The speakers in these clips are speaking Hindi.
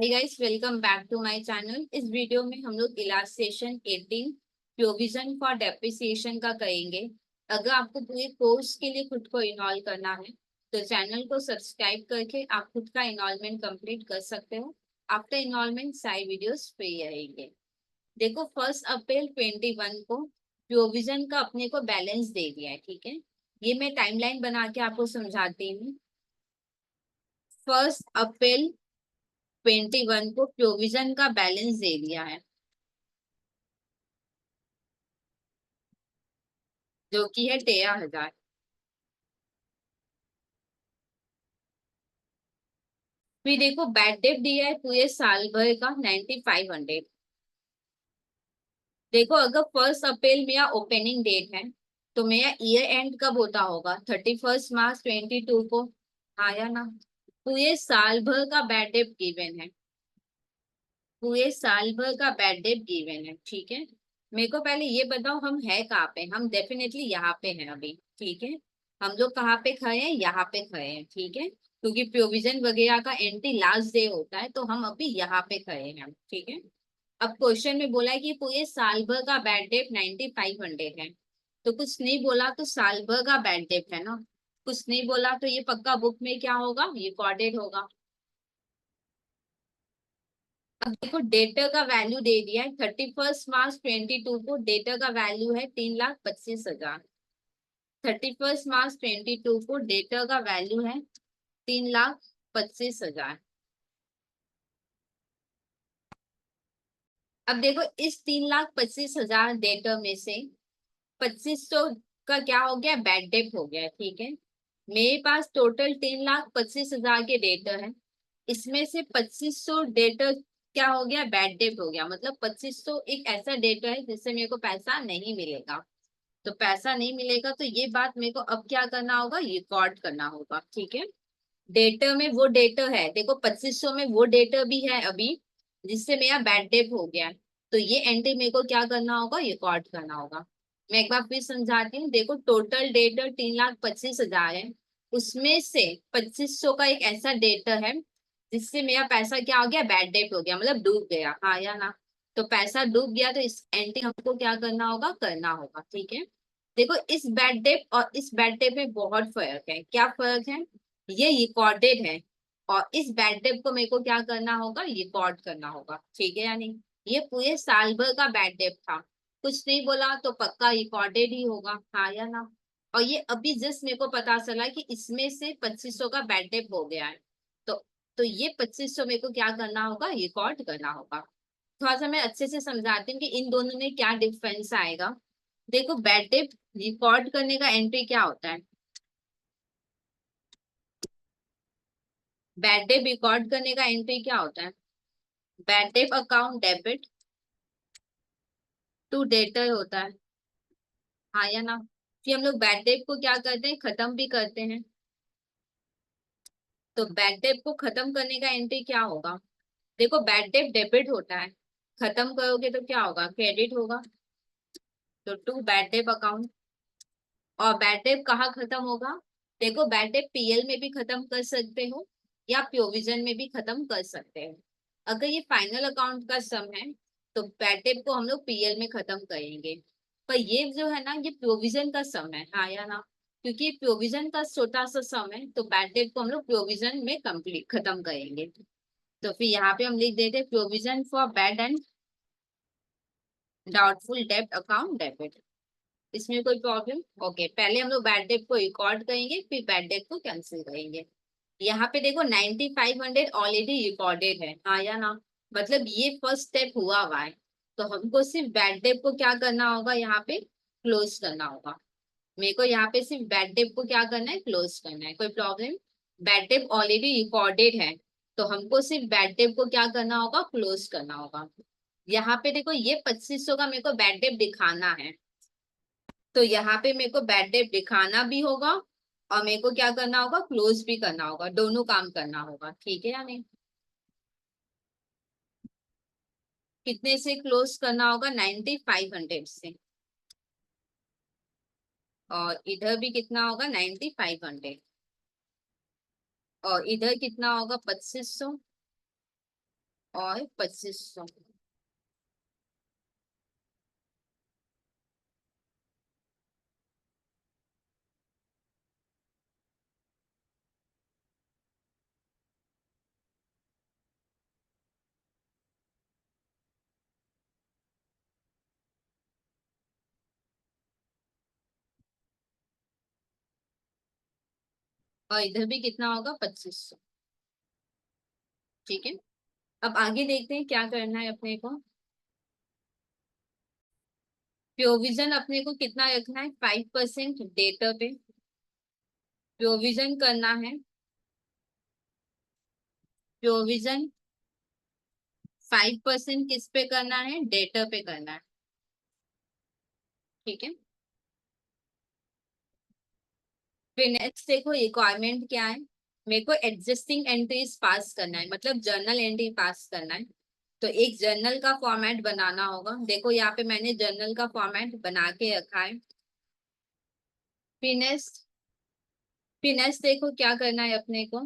Hey guys, welcome back to my channel. इस वीडियो में हम लोग इलास्ट्रेशन 18 प्रोविजन फॉर डेप्रिसिएशन का करेंगे। अगर आपको पूरे कोर्स के लिए खुद को इनरोल करना है तो चैनल को सब्सक्राइब करके आप खुद का इनरोलमेंट कंप्लीट कर सकते हो। आफ्टर इनरोलमेंट सारे वीडियोस फ्री रहेंगे। देखो, 1 अप्रैल 2021 को प्रोविजन का अपने को बैलेंस दे दिया है। ठीक है, ये मैं टाइमलाइन बना के आपको समझाती हूँ। 1 अप्रैल 2021 को प्रोविजन का बैलेंस दे दिया है, जो कि है 13,000। फिर देखो, बैड डेट दिया है पूरे साल भर का 9,500। देखो, अगर 1 अप्रैल मेरा ओपनिंग डेट है तो मेरा ईयर एंड कब होता होगा? 31 मार्च 2022 को। आया ना? पूरे साल भर का बैड डेट गिवन है, पूरे साल भर का बैड डेट गिवन है। ठीक है, मेरे को पहले ये बताओ, हम है कहाँ पे? हम डेफिनेटली यहाँ पे हैं अभी। ठीक है, हम लोग कहाँ पे खड़े हैं? यहाँ पे खड़े हैं। ठीक है, क्योंकि प्रोविजन वगैरह का एंट्री लास्ट डे होता है, तो हम अभी यहाँ पे खड़े हैं। ठीक है, अब क्वेश्चन में बोला है कि पूरे साल भर का बैड डेट 9,500 है। तो कुछ नहीं बोला तो साल भर का बैड डेट है ना। कुछ नहीं बोला तो ये पक्का बुक में क्या होगा? रिकॉर्डेड होगा। अब देखो, डेटर का वैल्यू दे दिया है 31 मार्च 2022 को। डेटर का वैल्यू है 3,25,000। 31 मार्च 2022 को डेटर का वैल्यू है 3,25,000। अब देखो, इस 3,25,000 डेटर में से 2,500 का क्या हो गया? बैड डेट हो गया। ठीक है, मेरे पास टोटल 3,25,000 के डेटर है। इसमें से 2,500 डेटर क्या हो गया? बैड डेट हो गया। मतलब 2,500 एक ऐसा डेटर है जिससे मेरे को पैसा नहीं मिलेगा। तो पैसा नहीं मिलेगा तो ये बात मेरे को अब क्या करना होगा? रिकॉर्ड करना होगा। ठीक है, डेटर में वो डेटर है, देखो 2,500 में वो डेटर भी है अभी, जिससे मेरा बैड डेट हो गया। तो ये एंट्री मेरे को क्या करना होगा? रिकॉर्ड करना होगा। मैं एक बार फिर समझाती हूँ। देखो, टोटल डेटर 3,25,000 है। उसमें से 2,500 का एक ऐसा डेटर है जिससे मेरा पैसा क्या हो गया? बैड डेट हो गया, मतलब डूब गया। हाँ या ना? तो पैसा डूब गया तो इस एंट्री हमको क्या करना होगा? करना होगा। ठीक है, देखो, इस बैड डेट और इस बैड डेट में बहुत फर्क है। क्या फर्क है? ये रिकॉर्डेड है, और इस बैड डेट को मेरे को क्या करना होगा? रिकॉर्ड करना होगा। ठीक है या नहीं? ये पूरे साल भर का बैड डेट था। कुछ नहीं बोला तो पक्का रिकॉर्डेड ही होगा। हाँ या ना? और ये अभी जस्ट मेरे को पता चला कि इसमें से 2,500 का बैड डेट हो गया है। तो तो ये 2,500 मेरे को क्या करना होगा? रिकॉर्ड करना होगा। थोड़ा सा मैं अच्छे से समझाती हूँ कि इन दोनों में क्या डिफरेंस आएगा। देखो, बैड डेट रिकॉर्ड करने का एंट्री क्या होता है? बैड डेट रिकॉर्ड करने का एंट्री क्या होता है? Bad debt account debit to debtor होता है। हाँ या ना? फिर हम लोग बैड डेट को क्या करते हैं? खत्म भी करते हैं। तो बैड डेट को खत्म करने का एंट्री क्या होगा? देखो, बैड डेट डेबिट होता है, खत्म करोगे तो क्या होगा? क्रेडिट होगा। तो टू बैड डेट अकाउंट। और बैड डेट कहाँ खत्म होगा? देखो, बैड डेट पीएल में भी खत्म कर सकते हो या प्रोविजन में भी खत्म कर सकते हो। अगर ये फाइनल अकाउंट का सम है तो बैड डेट को हम लोग पीएल में खत्म करेंगे। पर ये जो है ना, ये प्रोविजन का सम है। हाँ या ना? क्योंकि प्रोविजन का छोटा सा सम है तो बैड डेट को हम लोग प्रोविजन में कंप्लीट खत्म करेंगे। तो फिर यहाँ पे हम लिख देते provision for bad and doubtful डेब्ट अकाउंट डेबिट। इसमें कोई प्रॉब्लम? ओके, पहले हम लोग बैड डेट को रिकॉर्ड करेंगे, फिर बैड डेट को कैंसिल करेंगे। यहाँ पे देखो, 9,500 ऑलरेडी रिकॉर्डेड है। हाँ या ना? मतलब ये फर्स्ट स्टेप हुआ हुआ है। तो हमको सिर्फ बैड डेट को क्या करना होगा? यहाँ पे क्लोज करना होगा। मेरे को यहाँ पे सिर्फ बैड डेट को क्या करना है? क्लोज करना है। कोई problem? Bad debt already recorded है, तो हमको सिर्फ बैड डेट को क्या करना होगा? क्लोज करना होगा। यहाँ पे देखो, ये 2,500 का मेरे को बैड डेट दिखाना है, तो यहाँ पे मेरे को बैड डेट दिखाना भी होगा और मेरे को क्या करना होगा? क्लोज भी करना होगा। दोनों काम करना होगा। ठीक है या नहीं? कितने से क्लोज करना होगा? 9,500 से। और इधर भी कितना होगा? 9,500। और इधर कितना होगा? 2,500। और 2500। और इधर भी कितना होगा, 2500। ठीक है, अब आगे देखते हैं क्या करना है अपने को। प्रोविजन अपने को कितना रखना है, 5% डेटर पे प्रोविजन करना है। प्रोविजन 5% किस पे करना है, डेटर पे करना है। ठीक है, फिर नेक्स्ट देखो रिक्वायरमेंट क्या है। मेरे को एग्जिस्टिंग एंट्रीज पास करना है, मतलब जर्नल एंट्री पास करना है। तो एक जर्नल का फॉर्मेट बनाना होगा। देखो यहाँ पे मैंने जर्नल का फॉर्मेट बना के रखा है। फिर नेक्स्ट देखो क्या करना है अपने को।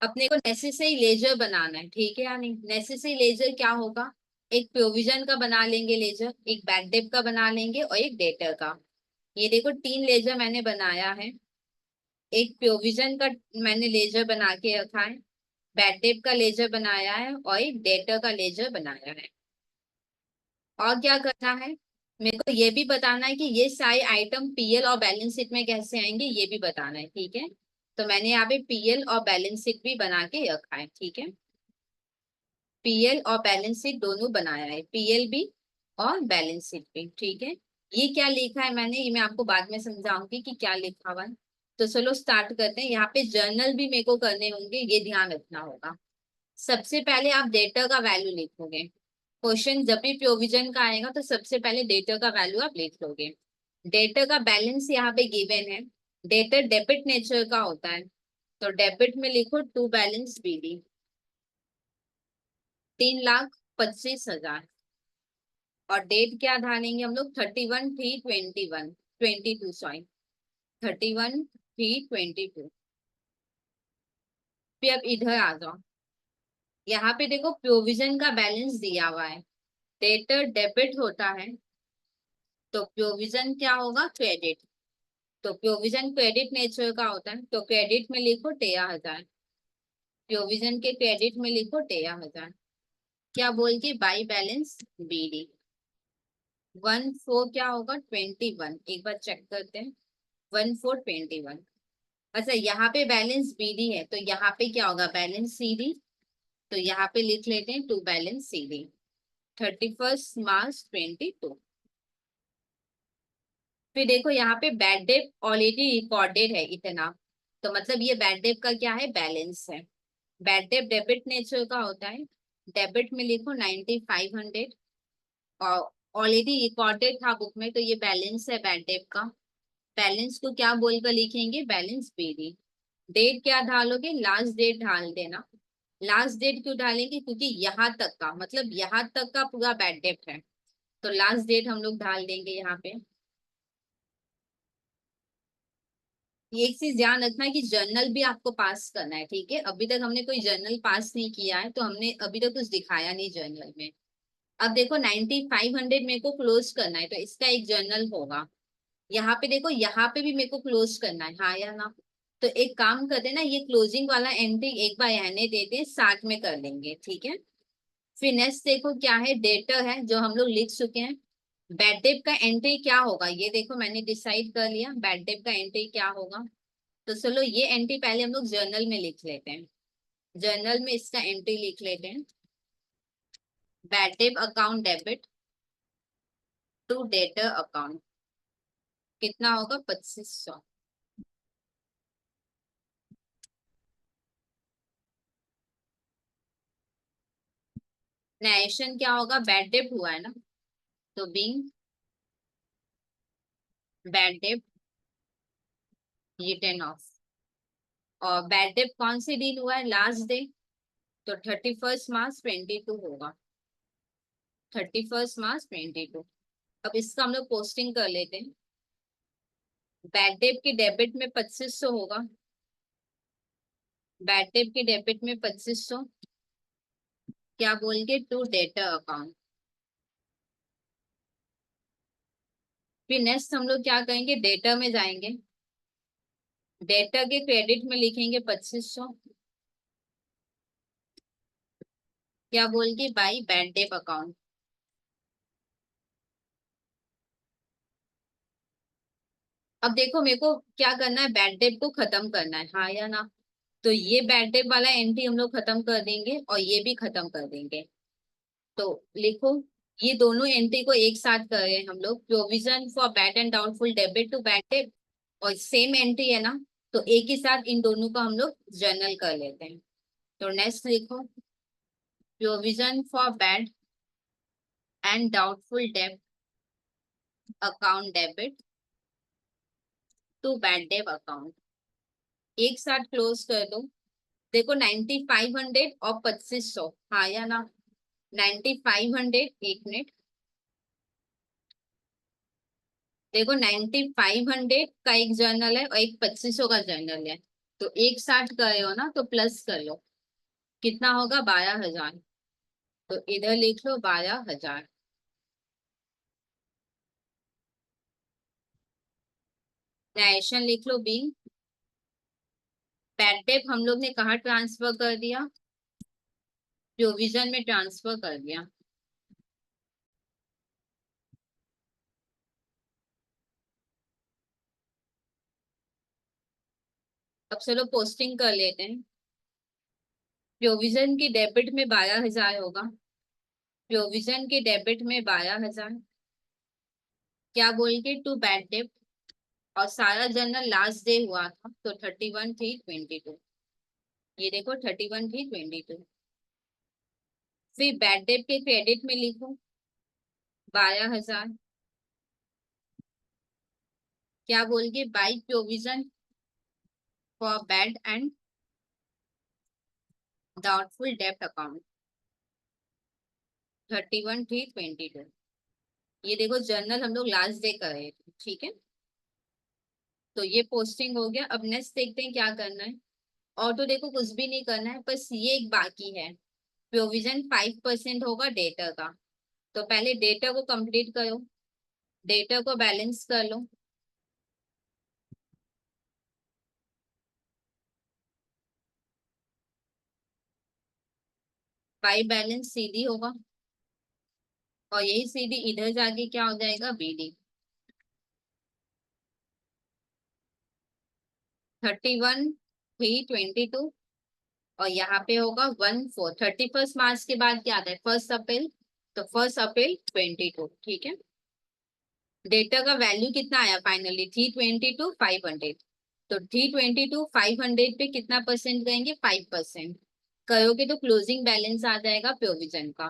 अपने को नेसेसरी लेजर बनाना है, ठीक है या नहीं। नेसेसरी लेजर क्या होगा, एक प्रोविजन का बना लेंगे लेजर, एक बैक डेप का बना लेंगे और एक डेटर का। ये देखो 3 लेजर मैंने बनाया है। एक प्रोविजन का मैंने लेजर बना के रखा है, बैक डेप का लेजर बनाया है और एक डेटर का लेजर बनाया है। और क्या करना है, मेरे को ये भी बताना है कि ये सारे आइटम पीएल और बैलेंस शीट में कैसे आएंगे, ये भी बताना है। ठीक है, तो मैंने यहाँ पे पीएल और बैलेंस शीट भी बना के रखा है। ठीक है, पीएल और बैलेंस शीट दोनों बनाया है, पीएल भी और बैलेंस शीट भी। ठीक है, ये क्या लिखा है मैंने, ये मैं आपको बाद में समझाऊंगी कि क्या लिखा हुआ है। तो चलो स्टार्ट करते हैं। यहाँ पे जर्नल भी मेरे को करने होंगे, ये ध्यान रखना होगा। सबसे पहले आप डेटा का वैल्यू लिखोगे। क्वेश्चन जब भी प्रोविजन का आएगा तो सबसे पहले डेटा का वैल्यू आप लिख लोगे। डेटा का बैलेंस यहाँ पे गिवन है। डेटा डेबिट नेचर का होता है, तो डेबिट में लिखो टू बैलेंस बीडी, 3,25,000। और डेट क्या डालेंगे हम लोग, 31/3/21, 22 सॉरी, 31/3/22। फिर अब इधर आ जाओ। यहाँ पे देखो प्रोविजन का बैलेंस दिया हुआ है। डेटर डेबिट होता है, तो प्रोविजन क्या होगा, क्रेडिट। तो प्रोविजन क्रेडिट नेचर का होता है, तो क्रेडिट में लिखो 13,000। प्रोविजन के क्रेडिट में लिखो 13,000। क्या बोल के, बाई बैलेंस बीडी 14 क्या होगा, 21। एक बार चेक करते हैं, 1421। अच्छा, यहाँ पे बैलेंस बीडी है, तो यहाँ पे क्या होगा, बैलेंस सीडी। तो यहाँ पे लिख लेते हैं टू बैलेंस सीडी, 31 मार्च 22। फिर देखो यहाँ पे बैड डेट ऑलरेडी रिकॉर्डेड है इतना, तो मतलब ये बैड डेट का क्या है, बैलेंस है। बैड डेट डेबिट नेचर का होता है, डेबिट में लिखो 9,500। और ऑलरेडी रिकॉर्डेड था बुक में, तो ये बैलेंस है बैड डेट का। बैलेंस को क्या बोलकर लिखेंगे, बैलेंस बीडी। डेट क्या डालोगे, लास्ट डेट डाल देना। लास्ट डेट क्यों डालेंगे, क्योंकि यहाँ तक का, मतलब यहाँ तक का पूरा बैड डेट है, तो लास्ट डेट हम लोग डाल देंगे यहाँ पे। ये एक चीज ध्यान रखना है कि जर्नल भी आपको पास करना है। ठीक है, अभी तक हमने कोई जर्नल पास नहीं किया है, तो हमने अभी तक कुछ दिखाया नहीं जर्नल में। अब देखो 9,500 मेरे को क्लोज करना है, तो इसका एक जर्नल होगा। यहाँ पे देखो, यहाँ पे भी मेरे को क्लोज करना है, हाँ या ना। तो एक काम करते हैं ना, ये क्लोजिंग वाला एंट्री एक बार रहने देते हैं, साथ में कर लेंगे। ठीक है, फिर नेक्स्ट देखो क्या है, डेटर है जो हम लोग लिख चुके हैं। बैड डेट का एंट्री क्या होगा, ये देखो मैंने डिसाइड कर लिया, बैड डेट का एंट्री क्या होगा। तो चलो ये एंट्री पहले हम लोग जर्नल में लिख लेते हैं। जर्नल में इसका एंट्री लिख लेते हैं, bad debt account debit to debtor account, कितना होगा, 2500। नरेशन क्या होगा, बैड डेट हुआ है ना, तो being bad debt return of. और बैड डेट कौन सी डील हुआ है, लास्ट डे, तो 31 मार्च 22 होगा, 31 मार्च 22। अब इसका हम लोग पोस्टिंग कर लेते हैं। बैड डेट के डेबिट में 2500 होगा, बैड डेट के डेबिट में 2500। क्या बोल के टू डेटर अकाउंट। फिर नेक्स्ट हम लोग क्या करेंगे, डेटर में जाएंगे, डेटर के क्रेडिट में लिखेंगे 2500, क्या बोल के बाई बैड डेट अकाउंट। अब देखो मेरे को क्या करना है, बैड डेट को खत्म करना है, हाँ या ना। तो ये बैड डेट वाला एंट्री हम लोग खत्म कर देंगे और ये भी खत्म कर देंगे। तो लिखो, ये दोनों एंट्री को एक साथ कर रहे हैं हम लोग, provision for bad and doubtful debit to bad debt, और सेम एंट्री है ना, तो एक ही साथ इन दोनों का हम लोग जर्नल कर लेते हैं। तो नेक्स्ट लिखो, provision for bad and doubtful debt account debit to bad debt account, एक साथ क्लोज कर दो। देखो 9500 और 2500, हाँ या ना। 9500, एक मिनट, देखो 9500 का एक जर्नल है और एक 2500 का जर्नल है, तो एक साथ करे हो ना, तो प्लस कर लो, कितना होगा 12,000। तो इधर लिख लो 12,000। नरेशन लिख लो बी। बैड डेट हम लोग ने कहाँ ट्रांसफर कर दिया, प्रोविजन में ट्रांसफर कर दिया। अब चलो पोस्टिंग कर लेते हैं। प्रोविजन की डेबिट में 12,000 होगा, प्रोविजन के डेबिट में 12,000, क्या बोल के टू बैड डेट, और सारा जर्नल लास्ट डे हुआ था तो 31/3/22, ये देखो 31/3/22। फिर बैड डेट के क्रेडिट में लिखो 12,000, क्या बोल के by provision for bad and doubtful डेब्ट अकाउंट 31/3/22। ये देखो जर्नल हम लोग लास्ट डे कर रहे थे, ठीक है। तो ये पोस्टिंग हो गया। अब नेक्स्ट देखते हैं क्या करना है। और तो देखो कुछ भी नहीं करना है, बस ये एक बाकी है, प्रोविजन 5% होगा डेटा का। तो पहले डेटा को कंप्लीट करो, डेटा को बैलेंस कर लो। बाई बैलेंस सीडी होगा, और यही सीडी इधर जाके क्या हो जाएगा, बीडी। 31/3/22, और यहाँ पे होगा 1/4, 31 मार्च के बाद क्या आता है, 1 अप्रैल, तो 1 अप्रैल 22, ठीक है। डेटा का वैल्यू कितना आया फाइनली, 322,500। तो 322,500 पे कितना परसेंट करेंगे, 5% करोगे तो क्लोजिंग बैलेंस आ जाएगा प्रोविजन का।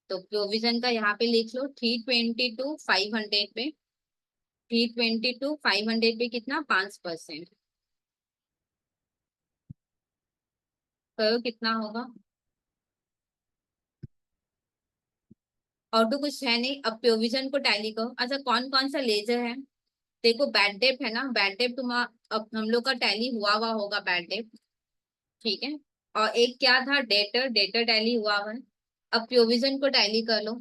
तो प्रोविजन का यहाँ पे लिख लो 322,500 पे, 322,500 पे कितना, 5%, करो कितना होगा। और तो कुछ है नहीं, अब प्रोविजन को टैली करो। अच्छा कौन कौन सा लेजर है, देखो बैड डेट है ना, बैड डेट तुम्हारा अब हम लोग का टैली हुआ होगा बैड डेट, ठीक है। और एक क्या था, डेटर, डेटर टैली हुआ है। अब प्रोविजन को टैली कर लो।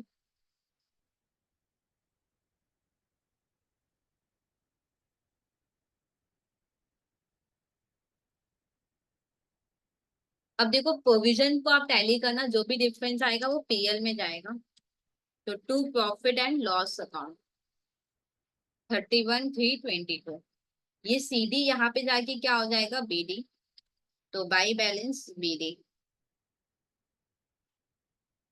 अब देखो प्रोविजन को आप टैली करना, जो भी डिफरेंस आएगा वो पीएल में जाएगा। तो to profit and loss account 31/3/22, ये सीडी यहाँ पे जाके क्या हो जाएगा, बीडी। तो बाई बैलेंस बीडी।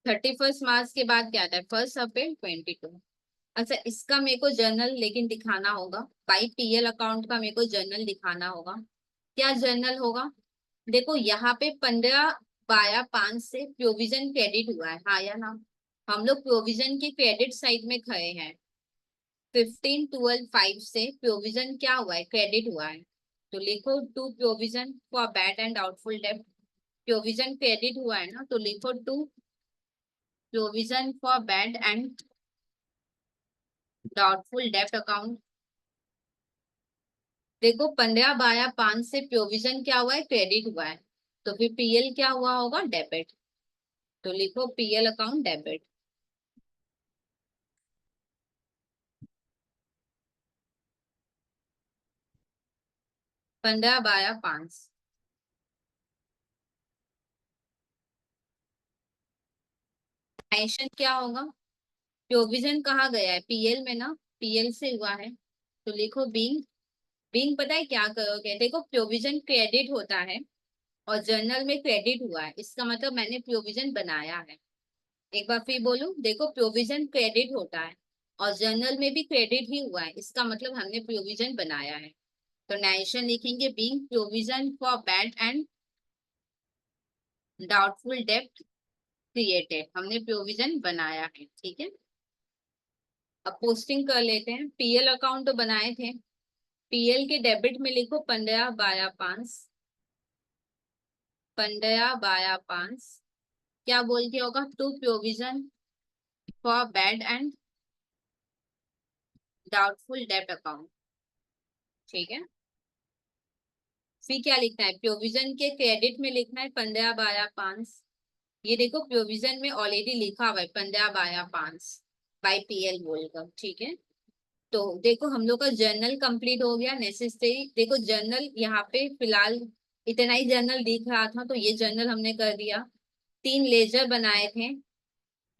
31 मार्च के बाद क्या आता है, 1 अप्रैल 22। अच्छा इसका मेरे को जर्नल लेकिन दिखाना होगा, बाई पीएल अकाउंट का मेरे को जर्नल दिखाना होगा। क्या जर्नल होगा, देखो यहाँ पे 15/5 से प्रोविजन क्रेडिट हुआ है, हाँ या ना। हम लोग प्रोविजन की क्रेडिट साइड में खड़े हैं। 15/12/5 से प्रोविजन क्या हुआ है, क्रेडिट हुआ है। तो लिखो to provision for bad and doubtful डेब्ट, प्रोविजन क्रेडिट हुआ है ना, तो लिखो to provision for bad and doubtful डेब्ट अकाउंट। देखो 15/5 से प्रोविजन क्या हुआ है, क्रेडिट हुआ है, तो फिर पीएल क्या हुआ होगा, डेबिट। तो लिखो पीएल अकाउंट डेबिट। 15/5। एक्शन क्या होगा? प्रोविजन कहाँ गया है? पीएल में ना, पीएल से हुआ है। तो लिखो बीइंग। बीइंग पता है क्या करोगे? देखो प्रोविजन क्रेडिट होता है और जर्नल में क्रेडिट हुआ है, इसका मतलब मैंने प्रोविजन बनाया है। एक बार फिर बोलूं, देखो प्रोविजन क्रेडिट होता है और जर्नल में भी क्रेडिट ही हुआ है, इसका मतलब हमने प्रोविजन बनाया है। तो नेशन लिखेंगे being provision for bad and doubtful डेब्ट क्रिएटेड, हमने प्रोविजन बनाया है। ठीक है, अब पोस्टिंग कर लेते हैं। पीएल अकाउंट तो बनाए थे, पीएल के डेबिट में लिखो 15/5। 15/5 क्या बोल के होगा? To provision for bad and doubtful डेब्ट अकाउंट। ठीक है, फिर क्या लिखना है? प्रोविजन के क्रेडिट में लिखना है 15/5। ये देखो प्रोविजन में ऑलरेडी लिखा हुआ है 15/5 बाई पीएल बोलकर। ठीक है, तो देखो हम लोग का जर्नल कंप्लीट हो गया। नेसेसरी देखो जर्नल यहाँ पे फिलहाल इतना ही जर्नल दिख रहा था, तो ये जर्नल हमने कर दिया। 3 लेजर बनाए थे,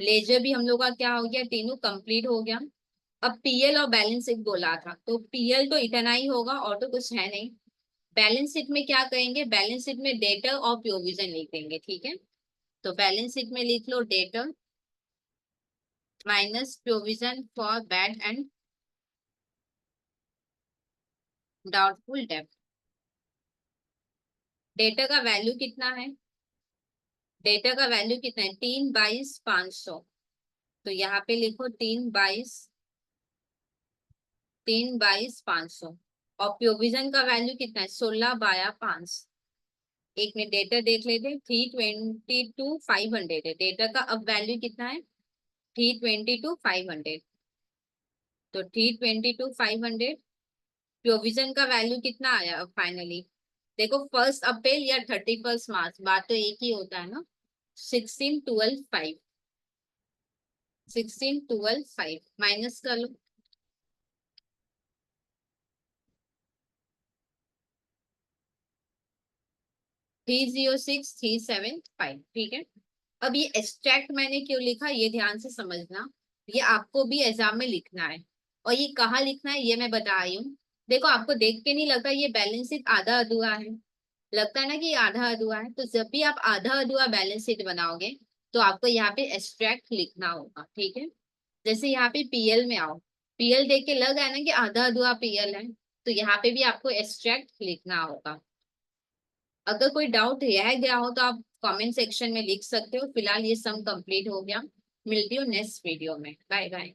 लेजर भी हम लोग का क्या हो गया? तीनों कंप्लीट हो गया। अब पीएल और बैलेंस शीट बोला था, तो पीएल तो इतना ही होगा और तो कुछ है नहीं। बैलेंस शीट में क्या करेंगे? बैलेंस शीट में डेटर और प्रोविजन लिख देंगे। ठीक है, तो बैलेंस शीट में लिख लो debtor minus provision for bad and doubtful डेब्ट। डेटा का वैल्यू कितना है? डेटा का वैल्यू कितना है? 3/22,500। तो यहाँ पे लिखो 3/22,500। और प्रोविजन का वैल्यू कितना है? 16/5। एक मिनट डेटा देख लेते हैं। 322,500 है डेटा का। अब वैल्यू कितना है? 322,500। तो 322,500। प्रोविजन का वैल्यू कितना आया अब फाइनली? देखो 1 अप्रैल या 31 मार्च, बात तो एक ही होता है ना। 16,12,5। 16,12,5 माइनस कर लो। 306,375। ठीक है, अब ये एक्सट्रैक्ट मैंने क्यों लिखा ये ध्यान से समझना। ये आपको भी एग्जाम में लिखना है, और ये कहाँ लिखना है ये मैं बता रही हूँ। देखो आपको देख के नहीं लगता ये बैलेंस शीट आधा अधूरा है? लगता है ना कि ये आधा अधूरा है। तो जब भी आप आधा अधूरा बैलेंस शीट बनाओगे तो आपको यहाँ पे एक्सट्रैक्ट लिखना होगा। ठीक है, जैसे यहाँ पे पीएल में आओ, पीएल देख के लग रहा है ना कि आधा अधूरा पीएल है, तो यहाँ पे भी आपको एक्सट्रैक्ट लिखना होगा। अगर कोई डाउट रह गया हो तो आप कमेंट सेक्शन में लिख सकते हो। फिलहाल ये सम कंप्लीट हो गया। मिलती हूँ नेक्स्ट वीडियो में। Bye bye.